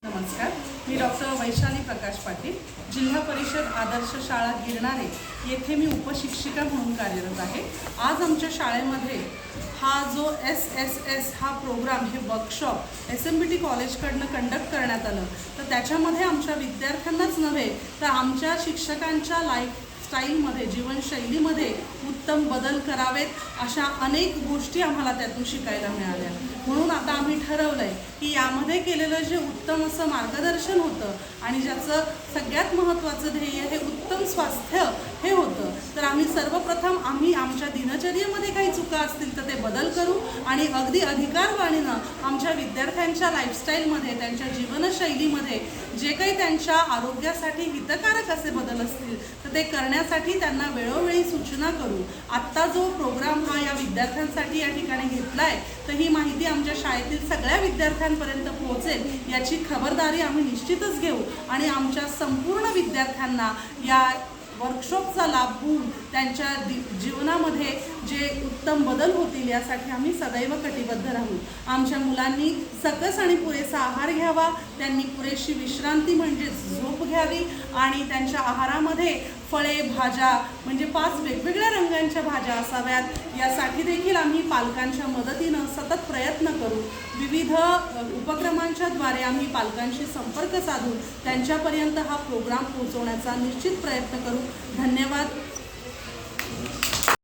नमस्कार, मी डॉक्टर वैशाली प्रकाश पाटील, जिल्हा परिषद आदर्श शाळा गिरणारे येथे मी उपशिक्षिका म्हणून कार्यरत आहे। आज आमच्या शाळेमध्ये हा जो SSS हा प्रोग्राम हे वर्कशॉप SMBT कॉलेजकडनं कंडक्ट करण्यात आलं, तर त्याच्यामध्ये आमच्या विद्यार्थ्यांनाच नव्हे तर आमच्या शिक्षकांच्या लाईफस्टाईलमध्ये जीवनशैलीमध्ये उत्तम बदल करावेत अशा अनेक गोष्टी आम्हाला त्यातून शिकायला मिळाल्या। म्हणून आता आम्ही ठरवलं आहे की यामध्ये केलेलं जे उत्तम असं मार्गदर्शन होतं आणि ज्याचं सगळ्यात महत्त्वाचं ध्येय हे उत्तम स्वास्थ्य हे होतं, तर आम्ही सर्वप्रथम आमच्या दिनचर्येमध्ये काही चुका असतील तर ते बदल करू आणि अगदी अधिकारवाणीनं आमच्या विद्यार्थ्यांच्या लाईफस्टाईलमध्ये त्यांच्या जीवनशैलीमध्ये जे काही त्यांच्या आरोग्यासाठी हितकारक असे बदल असतील तर ते करण्यासाठी त्यांना वेळोवेळी सूचना करू। आत्ता जो प्रोग्राम हा या विद्यार्थ्यांसाठी या ठिकाणी घेतला आहे, तर ही माहिती आमच्या शाळेतील सगळ्या विद्यार्थ्यांपर्यंत पोहोचेल याची खबरदारी आम्ही निश्चितच घेऊ आणि आमच्या संपूर्ण विद्यार्थ्यांना या वर्कशॉपचा लाभ होऊन त्यांच्या जीवनामध्ये जे उत्तम बदल होतील यासाठी आम्ही सदैव कटिबद्ध राहू। आमच्या मुलांनी सकस आणि पुरेसा आहार घ्यावा, त्यांनी पुरेशी विश्रांती म्हणजेच झोप घ्यावी आणि त्यांच्या आहारामध्ये फळे भाज्या म्हणजे 5 वेगवेगळ्या रंगांच्या भाज्या असाव्यात, यासाठी देखील आम्ही पालकांच्या मदतीनं सतत प्रयत्न करू। विविध उपक्रमांच्या द्वारे आम्ही पालकांशी संपर्क साधून त्यांच्यापर्यंत हा प्रोग्राम पोहोचवण्याचा निश्चित प्रयत्न करू। धन्यवाद।